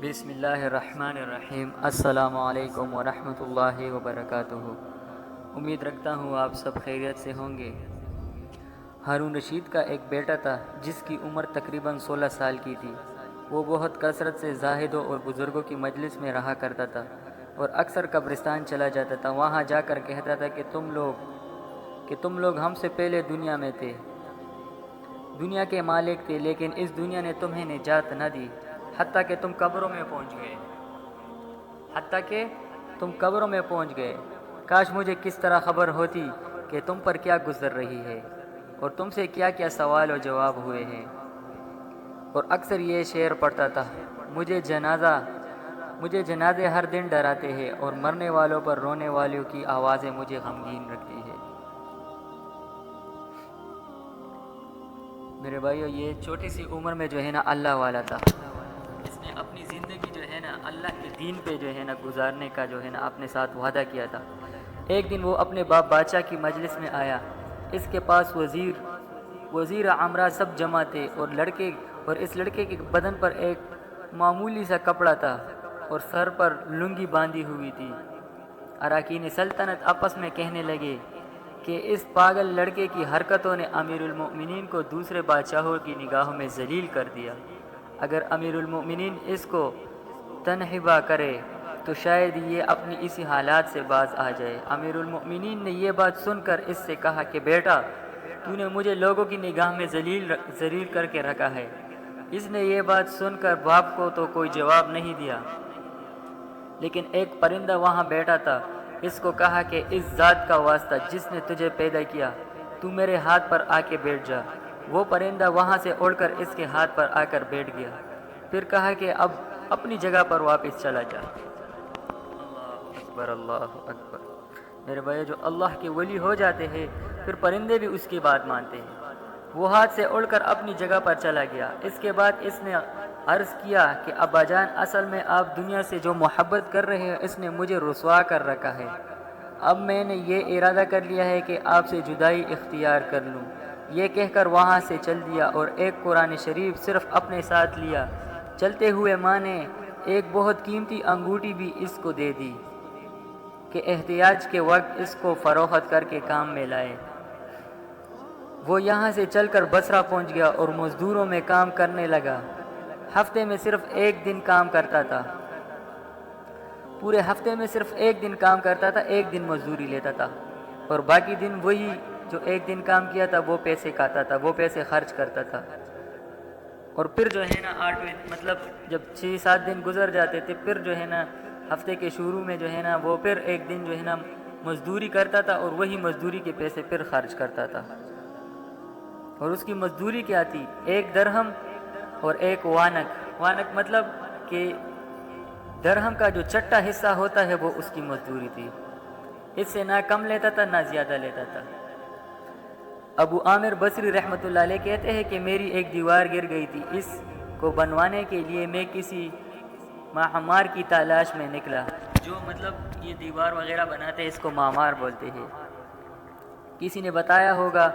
بسم اللہ الرحمن الرحیم۔ السلام علیکم ورحمۃ اللہ وبرکاتہ۔ امید رکھتا ہوں آپ سب خیریت سے ہوں گے۔ ہارون رشید کا ایک بیٹا تھا جس کی عمر تقریباً 16 سال کی تھی۔ وہ بہت کثرت سے زاہدوں اور بزرگوں کی مجلس میں رہا کرتا تھا اور اکثر قبرستان چلا جاتا تھا۔ وہاں جا کر کہتا تھا کہ تم لوگ ہم سے پہلے دنیا میں تھے، دنیا کے مالک تھے، لیکن اس دنیا نے تمہیں نجات نہ دی حتیٰ کہ تم قبروں میں پہنچ گئے۔ کاش مجھے کس طرح خبر ہوتی کہ تم پر کیا گزر رہی ہے اور تم سے کیا کیا سوال و جواب ہوئے ہیں۔ اور اکثر یہ شعر پڑھتا تھا، مجھے جنازے ہر دن ڈراتے ہیں اور مرنے والوں پر رونے والوں کی آوازیں مجھے غمگین رکھتی ہے۔ میرے بھائیو، یہ چھوٹی سی عمر میں جو ہے نا اللہ والا تھا۔ اس نے اپنی زندگی جو ہے نا اللہ کے دین پہ جو ہے نا گزارنے کا جو ہے نا اپنے ساتھ وعدہ کیا تھا۔ ایک دن وہ اپنے باپ بادشاہ کی مجلس میں آیا۔ اس کے پاس وزیر عمرہ سب جمع تھے اور اس لڑکے کے بدن پر ایک معمولی سا کپڑا تھا اور سر پر لنگی باندھی ہوئی تھی۔ اراکین سلطنت آپس میں کہنے لگے کہ اس پاگل لڑکے کی حرکتوں نے امیر المؤمنین کو دوسرے بادشاہوں کی نگاہوں میں ذلیل کر دیا۔ اگر امیر المؤمنین اس کو تنحبہ کرے تو شاید یہ اپنی اسی حالات سے باز آ جائے۔ امیر المؤمنین نے یہ بات سن کر اس سے کہا کہ بیٹا، تو نے مجھے لوگوں کی نگاہ میں ذلیل کر کے رکھا ہے۔ اس نے یہ بات سن کر باپ کو تو کوئی جواب نہیں دیا، لیکن ایک پرندہ وہاں بیٹھا تھا۔ اس کو کہا کہ اس ذات کا واسطہ جس نے تجھے پیدا کیا، تو میرے ہاتھ پر آ کے بیٹھ جا۔ وہ پرندہ وہاں سے اڑ کر اس کے ہاتھ پر آ کر بیٹھ گیا۔ پھر کہا کہ اب اپنی جگہ پر واپس چلا جا۔ اللہ اکبر، اللہ اکبر۔ میرے بھائی، جو اللہ کے ولی ہو جاتے ہیں پھر پرندے بھی اس کی بات مانتے ہیں۔ وہ ہاتھ سے اڑ کر اپنی جگہ پر چلا گیا۔ اس کے بعد اس نے عرض کیا کہ ابا جان، اصل میں آپ دنیا سے جو محبت کر رہے ہیں اس نے مجھے رسوا کر رکھا ہے۔ اب میں نے یہ ارادہ کر لیا ہے کہ آپ سے جدائی اختیار کر لوں۔ یہ کہہ کر وہاں سے چل دیا اور ایک قرآن شریف صرف اپنے ساتھ لیا۔ چلتے ہوئے ماں نے ایک بہت قیمتی انگوٹھی بھی اس کو دے دی کہ احتیاج کے وقت اس کو فروخت کر کے کام میں لائے۔ وہ یہاں سے چل کر بصرہ پہنچ گیا اور مزدوروں میں کام کرنے لگا۔ ہفتے میں صرف ایک دن کام کرتا تھا، پورے ہفتے میں صرف ایک دن کام کرتا تھا، ایک دن مزدوری لیتا تھا اور باقی دن وہی جو ایک دن کام کیا تھا وہ پیسے کھاتا تھا، وہ پیسے خرچ کرتا تھا۔ اور پھر جو ہے نا جب 6-7 دن گزر جاتے تھے، پھر جو ہے نا ہفتے کے شروع میں جو ہے نا وہ پھر ایک دن جو ہے نا مزدوری کرتا تھا اور وہی مزدوری کے پیسے پھر خرچ کرتا تھا۔ اور اس کی مزدوری کیا تھی؟ 1 درہم اور 1 وانک مطلب کہ درہم کا جو چٹا حصہ ہوتا ہے وہ اس کی مزدوری تھی۔ اس سے نہ کم لیتا تھا نہ زیادہ لیتا تھا۔ ابو عامر بصری رحمۃ اللہ علیہ کہتے ہیں کہ میری ایک دیوار گر گئی تھی۔ اس کو بنوانے کے لیے میں کسی معمار کی تلاش میں نکلا۔ جو یہ دیوار وغیرہ بناتے ہیں اس کو معمار بولتے ہیں۔ کسی نے بتایا ہوگا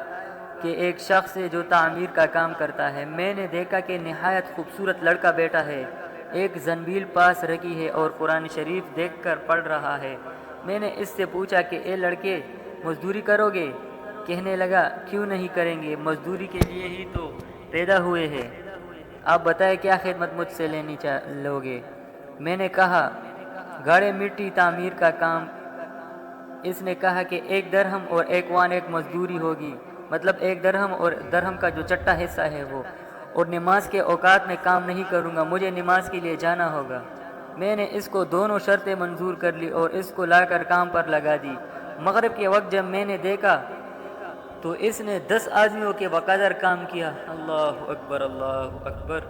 کہ ایک شخص ہے جو تعمیر کا کام کرتا ہے۔ میں نے دیکھا کہ نہایت خوبصورت لڑکا بیٹا ہے، ایک زنبیل پاس رکھی ہے اور قرآن شریف دیکھ کر پڑھ رہا ہے۔ میں نے اس سے پوچھا کہ اے لڑکے، مزدوری کرو گے؟ کہنے لگا، کیوں نہیں کریں گے، مزدوری کے لیے ہی تو پیدا ہوئے ہیں۔ آپ بتائیں کیا خدمت مجھ سے لینی لوگے؟ میں نے کہا، گاڑے مٹی تعمیر کا کام۔ اس نے کہا کہ 1 درہم اور 1 وانک مزدوری ہوگی، مطلب 1 درہم اور درہم کا جو چٹا حصہ ہے وہ، اور نماز کے اوقات میں کام نہیں کروں گا، مجھے نماز کے لیے جانا ہوگا۔ میں نے اس کو دونوں شرطیں منظور کر لی اور اس کو لا کر کام پر لگا دی۔ مغرب کے وقت جب میں نے دیکھا تو اس نے 10 آدمیوں کے بقدر کام کیا۔ اللہ اکبر، اللہ اکبر۔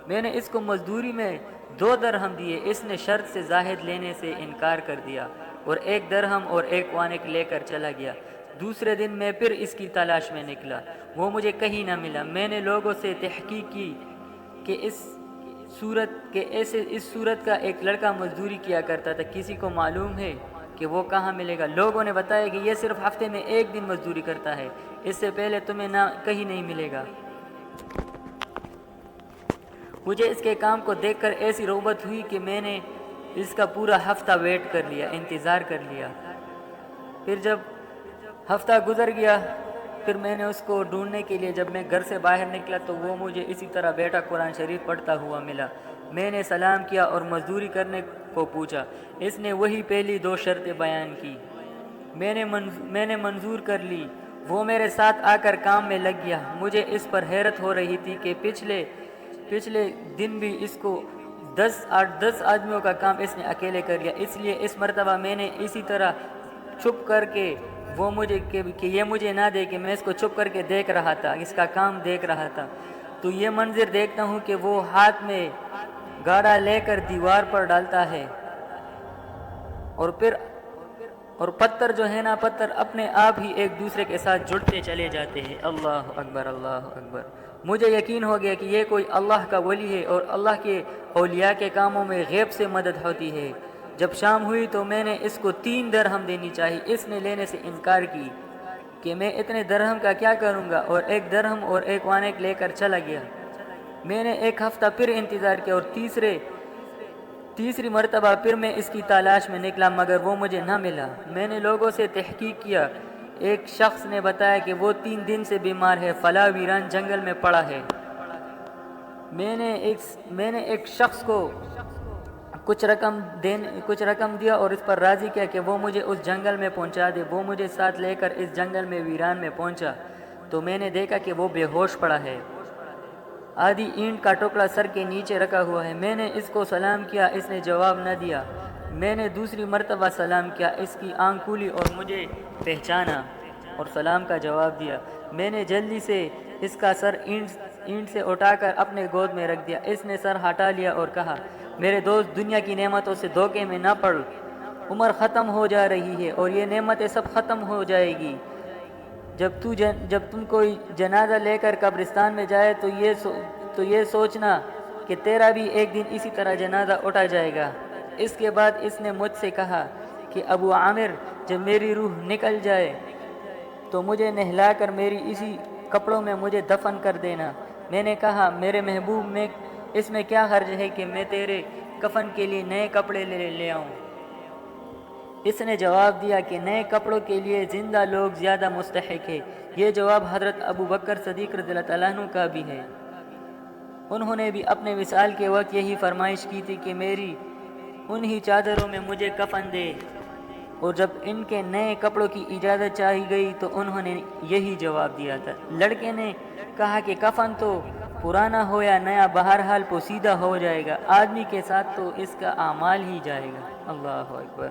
میں نے اس کو مزدوری میں 2 درہم دیے، اس نے شرط سے زاہد لینے سے انکار کر دیا اور 1 درہم اور 1 وانک لے کر چلا گیا۔ دوسرے دن میں پھر اس کی تلاش میں نکلا، وہ مجھے کہیں نہ ملا۔ میں نے لوگوں سے تحقیق کی کہ اس صورت کا ایک لڑکا مزدوری کیا کرتا تھا، کسی کو معلوم ہے کہ وہ کہاں ملے گا؟ لوگوں نے بتایا کہ یہ صرف ہفتے میں 1 دن مزدوری کرتا ہے، اس سے پہلے تمہیں نہ کہیں نہیں ملے گا۔ مجھے اس کے کام کو دیکھ کر ایسی رغبت ہوئی کہ میں نے اس کا پورا ہفتہ ویٹ کر لیا، انتظار کر لیا۔ پھر جب ہفتہ گزر گیا، پھر میں نے اس کو ڈھونڈنے کے لیے جب میں گھر سے باہر نکلا تو وہ مجھے اسی طرح بیٹھا قرآن شریف پڑھتا ہوا ملا۔ میں نے سلام کیا اور مزدوری کرنے کو پوچھا۔ اس نے وہی پہلی 2 شرطیں بیان کی، میں نے منظور کر لی۔ وہ میرے ساتھ آ کر کام میں لگ گیا۔ مجھے اس پر حیرت ہو رہی تھی کہ پچھلے دن بھی اس کو 10 آدمیوں کا کام اس نے اکیلے کر لیا، اس لیے اس مرتبہ میں نے اسی طرح چھپ کر کے کہ یہ مجھے نہ دے کہ میں اس کو چھپ کر کے دیکھ رہا تھا، اس کا کام دیکھ رہا تھا۔ تو یہ منظر دیکھتا ہوں کہ وہ ہاتھ میں گاڑا لے کر دیوار پر ڈالتا ہے اور پتھر جو ہے نا، پتھر اپنے آپ ہی ایک دوسرے کے ساتھ جڑتے چلے جاتے ہیں۔ اللہ اکبر، اللہ اکبر۔ مجھے یقین ہو گیا کہ یہ کوئی اللہ کا ولی ہے اور اللہ کے اولیاء کے کاموں میں غیب سے مدد ہوتی ہے۔ جب شام ہوئی تو میں نے اس کو 3 درہم دینی چاہی۔ اس نے لینے سے انکار کی کہ میں اتنے درہم کا کیا کروں گا، اور 1 درہم اور 1 وانق لے کر چلا گیا۔ میں نے 1 ہفتہ پھر انتظار کیا اور تیسری مرتبہ پھر میں اس کی تلاش میں نکلا، مگر وہ مجھے نہ ملا۔ میں نے لوگوں سے تحقیق کیا۔ ایک شخص نے بتایا کہ وہ 3 دن سے بیمار ہے، فلاں ویران جنگل میں پڑا ہے۔ میں نے ایک شخص کو کچھ رقم دیا اور اس پر راضی کیا کہ وہ مجھے اس جنگل میں پہنچا دے۔ وہ مجھے ساتھ لے کر اس جنگل میں ویران میں پہنچا تو میں نے دیکھا کہ وہ بے ہوش پڑا ہے، آدھی اینٹ کا ٹکڑا سر کے نیچے رکھا ہوا ہے۔ میں نے اس کو سلام کیا، اس نے جواب نہ دیا۔ میں نے دوسری مرتبہ سلام کیا، اس کی آنکھ کھلی اور مجھے پہچانا اور سلام کا جواب دیا۔ میں نے جلدی سے اس کا سر اینٹ سے اٹھا کر اپنے گود میں رکھ دیا۔ اس نے سر ہٹا لیا اور کہا، میرے دوست، دنیا کی نعمتوں سے دھوکے میں نہ پڑ، عمر ختم ہو جا رہی ہے اور یہ نعمتیں سب ختم ہو جائے گی۔ جب تم کوئی جنازہ لے کر قبرستان میں جائے تو یہ سوچنا کہ تیرا بھی ایک دن اسی طرح جنازہ اٹھا جائے گا۔ اس کے بعد اس نے مجھ سے کہا کہ ابو عامر، جب میری روح نکل جائے تو مجھے نہلا کر میری اسی کپڑوں میں مجھے دفن کر دینا۔ میں نے کہا، میرے محبوب، اس میں کیا حرج ہے کہ میں تیرے کفن کے لیے نئے کپڑے لے آؤں؟ اس نے جواب دیا کہ نئے کپڑوں کے لیے زندہ لوگ زیادہ مستحق ہے۔ یہ جواب حضرت ابو بکر صدیق رضی اللہ تعالیٰ عنہ کا بھی ہے۔ انہوں نے بھی اپنے وصال کے وقت یہی فرمائش کی تھی کہ میری انہی چادروں میں مجھے کفن دے، اور جب ان کے نئے کپڑوں کی اجازت چاہی گئی تو انہوں نے یہی جواب دیا تھا۔ لڑکے نے کہا کہ کفن تو پرانا ہو یا نیا، بہرحال پوسیدہ ہو جائے گا، آدمی کے ساتھ تو اس کا اعمال ہی جائے گا۔ اللہ اکبر۔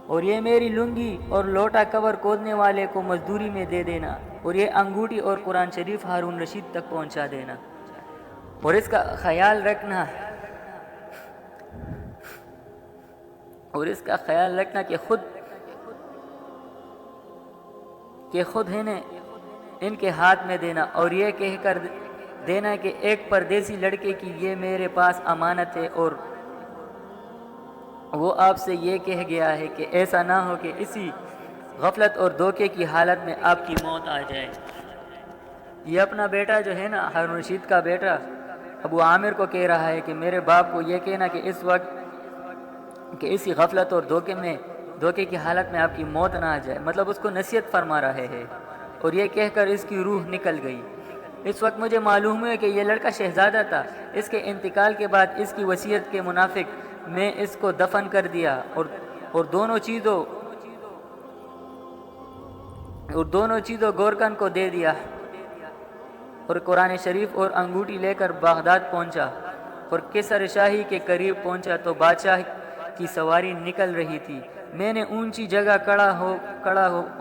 اور یہ میری لنگی اور لوٹا کور کودنے والے کو مزدوری میں دے دینا، اور یہ انگوٹھی اور قرآن شریف ہارون رشید تک پہنچا دینا، اور اس کا خیال رکھنا کہ خود ان کے ہاتھ میں دینا، اور یہ کہہ کر دینا کہ ایک پردیسی لڑکے کی یہ میرے پاس امانت ہے، اور وہ آپ سے یہ کہہ گیا ہے کہ ایسا نہ ہو کہ اسی غفلت اور دھوکے کی حالت میں آپ کی موت آ جائے۔ یہ اپنا بیٹا جو ہے نا، ہارون رشید کا بیٹا ابو عامر کو کہہ رہا ہے کہ میرے باپ کو یہ کہنا کہ اس وقت کہ اسی غفلت اور دھوکے کی حالت میں آپ کی موت نہ آ جائے، مطلب اس کو نصیحت فرما رہے ہیں۔ اور یہ کہہ کر اس کی روح نکل گئی۔ اس وقت مجھے معلوم ہوا کہ یہ لڑکا شہزادہ تھا۔ اس کے انتقال کے بعد اس کی وصیت کے منافق میں اس کو دفن کر دیا، اور دونوں چیزوں گورکن کو دے دیا، اور قرآن شریف اور انگوٹھی لے کر بغداد پہنچا، اور کسر شاہی کے قریب پہنچا تو بادشاہ کی سواری نکل رہی تھی۔ میں نے اونچی جگہ کھڑا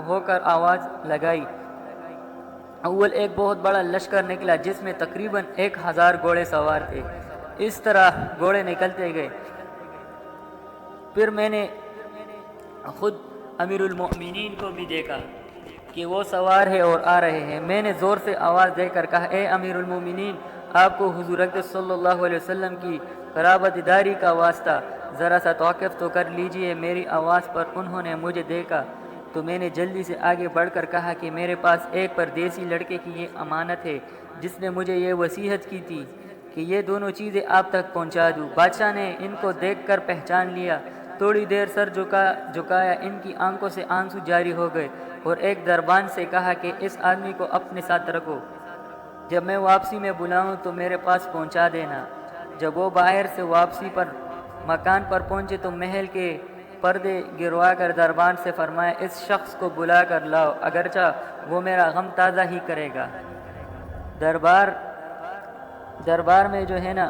ہو کر آواز لگائی۔ اول ایک بہت بڑا لشکر نکلا جس میں تقریباً 1000 گھوڑے سوار تھے۔ اس طرح گھوڑے نکلتے گئے۔ پھر میں نے خود امیر المؤمنین کو بھی دیکھا کہ وہ سوار ہے اور آ رہے ہیں۔ میں نے زور سے آواز دے کر کہا، اے امیر المؤمنین، آپ کو حضور اقدس صلی اللہ علیہ وسلم کی قرابت داری کا واسطہ، ذرا سا توقف تو کر لیجئے۔ میری آواز پر انہوں نے مجھے دیکھا تو میں نے جلدی سے آگے بڑھ کر کہا کہ میرے پاس ایک پردیسی لڑکے کی یہ امانت ہے جس نے مجھے یہ وصیت کی تھی کہ یہ دونوں چیزیں آپ تک پہنچا دوں۔ بادشاہ نے ان کو دیکھ کر پہچان لیا، تھوڑی دیر سر جھکایا، ان کی آنکھوں سے آنسو جاری ہو گئے اور ایک دربان سے کہا کہ اس آدمی کو اپنے ساتھ رکھو، جب میں واپسی میں بلاؤں تو میرے پاس پہنچا دینا۔ جب وہ باہر سے واپسی پر مکان پر پہنچے تو محل کے پردے گروا کر دربان سے فرمایا اس شخص کو بلا کر لاؤ، اگرچہ وہ میرا غم تازہ ہی کرے گا۔ دربار میں جو ہے نا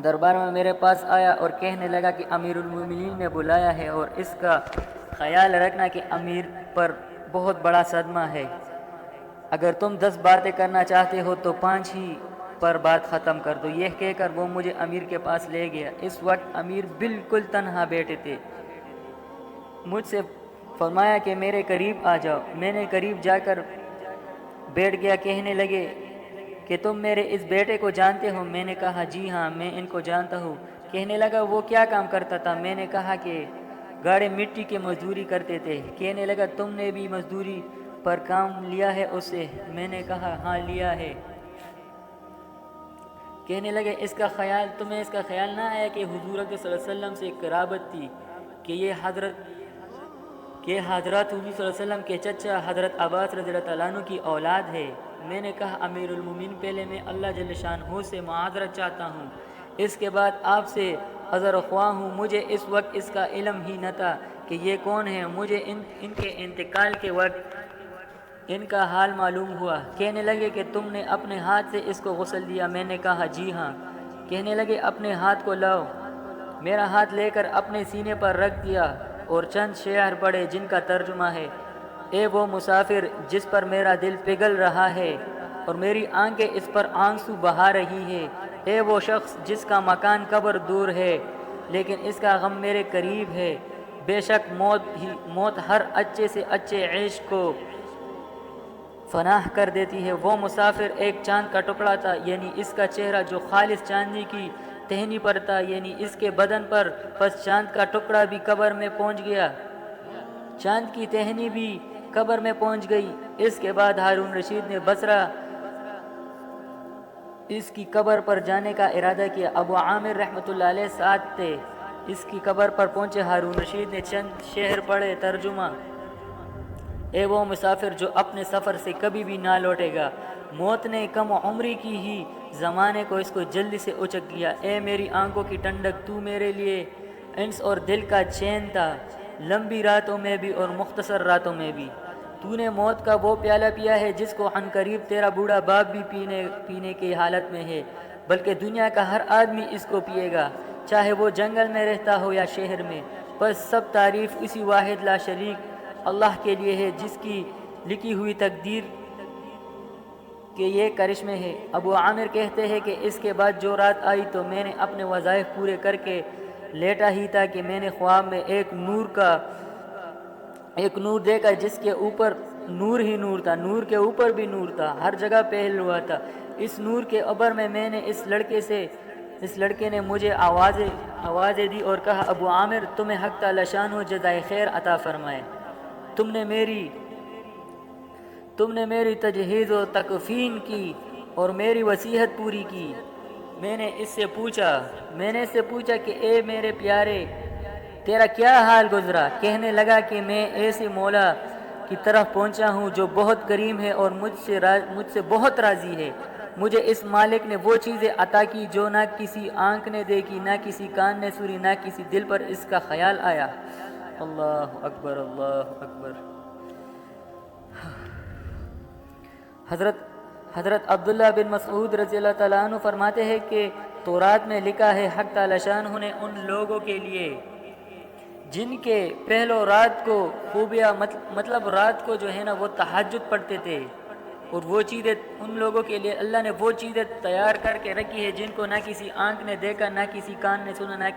دربار میں میرے پاس آیا اور کہنے لگا کہ امیر المومنین نے بلایا ہے اور اس کا خیال رکھنا کہ امیر پر بہت بڑا صدمہ ہے، اگر تم 10 باتیں کرنا چاہتے ہو تو 5 ہی پر بات ختم کر دو۔ یہ کہہ کر وہ مجھے امیر کے پاس لے گیا۔ اس وقت امیر بالکل تنہا بیٹھے تھے۔ مجھ سے فرمایا کہ میرے قریب آ جاؤ۔ میں نے قریب جا کر بیٹھ گیا۔ کہنے لگے کہ تم میرے اس بیٹے کو جانتے ہو؟ میں نے کہا جی ہاں میں ان کو جانتا ہوں۔ کہنے لگا وہ کیا کام کرتا تھا؟ میں نے کہا کہ گاڑے مٹی کی مزدوری کرتے تھے۔ کہنے لگا تم نے بھی مزدوری پر کام لیا ہے اس سے؟ میں نے کہا ہاں لیا ہے۔ کہنے لگے تمہیں اس کا خیال نہ آیا کہ حضور اکرم صلی اللہ علیہ وسلم سے ایک قرابت تھی کہ یہ حضرت حضور صلی اللہ علیہ وسلم کے چچا حضرت عباس رضی اللہ تعالیٰ عنہ کی اولاد ہے؟ میں نے کہا امیر المومنین پہلے میں اللہ جل شانہ سے معذرت چاہتا ہوں، اس کے بعد آپ سے عذر خواہ ہوں۔ مجھے اس وقت اس کا علم ہی نہ تھا کہ یہ کون ہے۔ مجھے ان کے انتقال کے وقت ان کا حال معلوم ہوا۔ کہنے لگے کہ تم نے اپنے ہاتھ سے اس کو غسل دیا؟ میں نے کہا جی ہاں۔ کہنے لگے اپنے ہاتھ کو لاؤ۔ میرا ہاتھ لے کر اپنے سینے پر رکھ دیا اور چند شعر پڑھے جن کا ترجمہ ہے: اے وہ مسافر جس پر میرا دل پگھل رہا ہے اور میری آنکھیں اس پر آنسو بہا رہی ہے، اے وہ شخص جس کا مکان قبر دور ہے لیکن اس کا غم میرے قریب ہے، بے شک موت ہر اچھے سے اچھے عیش کو فناہ کر دیتی ہے۔ وہ مسافر ایک چاند کا ٹکڑا تھا، یعنی اس کا چہرہ جو خالص چاندنی کی ٹہنی پر تھا، یعنی اس کے بدن پر، پس چاند کا ٹکڑا بھی قبر میں پہنچ گیا، چاند کی ٹہنی بھی قبر میں پہنچ گئی۔ اس کے بعد ہارون رشید نے بصرہ اس کی قبر پر جانے کا ارادہ کیا۔ ابو عامر رحمۃ اللہ علیہ ساتھ تھے۔ اس کی قبر پر پہنچے، ہارون رشید نے چند شعر پڑھے، ترجمہ: اے وہ مسافر جو اپنے سفر سے کبھی بھی نہ لوٹے گا، موت نے کم عمری کی ہی زمانے کو اس کو جلدی سے اچک گیا۔ اے میری آنکھوں کی ٹھنڈک، تو میرے لیے انس اور دل کا چین تھا، لمبی راتوں میں بھی اور مختصر راتوں میں بھی۔ تو نے موت کا وہ پیالہ پیا ہے جس کو عنقریب تیرا بوڑھا باپ بھی پینے کی حالت میں ہے، بلکہ دنیا کا ہر آدمی اس کو پیے گا، چاہے وہ جنگل میں رہتا ہو یا شہر میں۔ بس سب تعریف اسی واحد لا شریک اللہ کے لیے ہے جس کی لکھی ہوئی تقدیر کہ یہ کرشمے ہے۔ ابو عامر کہتے ہیں کہ اس کے بعد جو رات آئی تو میں نے اپنے وظائف پورے کر کے لیٹا ہی تھا کہ میں نے خواب میں ایک نور دیکھا جس کے اوپر نور ہی نور تھا، نور کے اوپر بھی نور تھا، ہر جگہ پھیل ہوا تھا۔ اس نور کے عبر میں نے اس لڑکے نے مجھے آوازیں دی اور کہا ابو عامر تمہیں حق تعالی شانہ جزائے خیر عطا فرمائے، تم نے میری تجہیز و تکفین کی اور میری وصیت پوری کی۔ میں نے اس سے پوچھا کہ اے میرے پیارے تیرا کیا حال گزرا؟ کہنے لگا کہ میں ایسے مولا کی طرف پہنچا ہوں جو بہت کریم ہے اور مجھ سے بہت راضی ہے۔ مجھے اس مالک نے وہ چیزیں عطا کی جو نہ کسی آنکھ نے دیکھی، نہ کسی کان نے سنی، نہ کسی دل پر اس کا خیال آیا۔ اللہ اکبر، اللہ اکبر۔ حضرت عبداللہ بن مسعود رضی اللہ تعالیٰ عنہ فرماتے ہیں کہ تورات میں لکھا ہے حق تعالی شانہ نے ان لوگوں کے لیے جن کے پہلو رات کو خوبیاں مطلب رات کو جو ہے نا وہ تہجد پڑھتے تھے، اور وہ چیزیں ان لوگوں کے لیے اللہ نے وہ چیزیں تیار کر کے رکھی ہے جن کو نہ کسی آنکھ نے دیکھا، نہ کسی کان نے سنا، نہ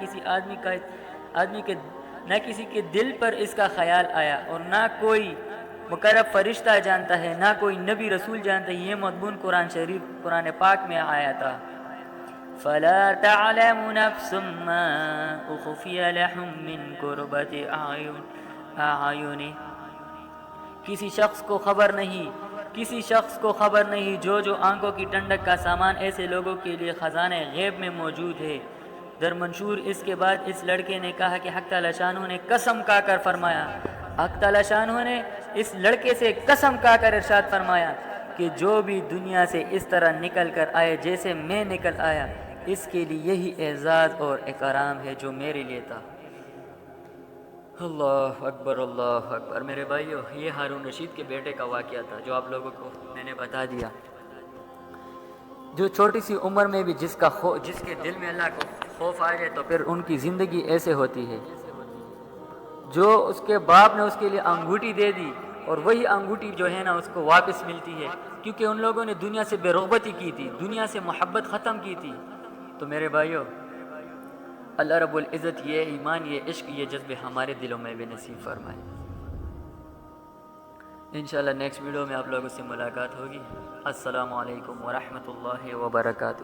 کسی کے دل پر اس کا خیال آیا، اور نہ کوئی مقرب فرشتہ جانتا ہے، نہ کوئی نبی رسول جانتا ہے۔ یہ مضمون قرآن پاک میں آیا تھا۔ فَلَا تَعْلَمُ نَفْسٌ مَّا أُخْفِيَ لَهُم مِّن قُرَّةِ أَعْيُنٍ، کسی شخص کو خبر نہیں کسی شخص کو خبر نہیں جو آنکھوں کی ٹھنڈک کا سامان ایسے لوگوں کے لیے خزانے غیب میں موجود ہے۔ در منشور اس کے بعد اس لڑکے نے کہا کہ حق تعالی شانہ نے قسم کھا کر فرمایا، حق تعالی شانہ نے اس لڑکے سے قسم کھا کر ارشاد فرمایا کہ جو بھی دنیا سے اس طرح نکل کر آئے جیسے میں نکل آیا، اس کے لیے یہی اعزاز اور اکرام ہے جو میرے لیے تھا۔ اللہ اکبر اللہ اکبر۔ میرے بھائیو، یہ ہارون رشید کے بیٹے کا واقعہ تھا جو آپ لوگوں کو میں نے بتا دیا۔ جو چھوٹی سی عمر میں بھی جس کے دل میں اللہ کو خوف آ جائے تو پھر ان کی زندگی ایسے ہوتی ہے۔ جو اس کے باپ نے اس کے لیے انگوٹھی دے دی اور وہی انگوٹھی جو ہے نا اس کو واپس ملتی ہے، کیونکہ ان لوگوں نے دنیا سے بے رغبتی کی تھی، دنیا سے محبت ختم کی تھی۔ تو میرے بھائیو، اللہ رب العزت یہ ایمان، یہ عشق، یہ جذبے ہمارے دلوں میں بھی نصیب فرمائے۔ انشاءاللہ نیکسٹ ویڈیو میں آپ لوگوں سے ملاقات ہوگی۔ السلام علیکم ورحمۃ اللہ وبرکاتہ۔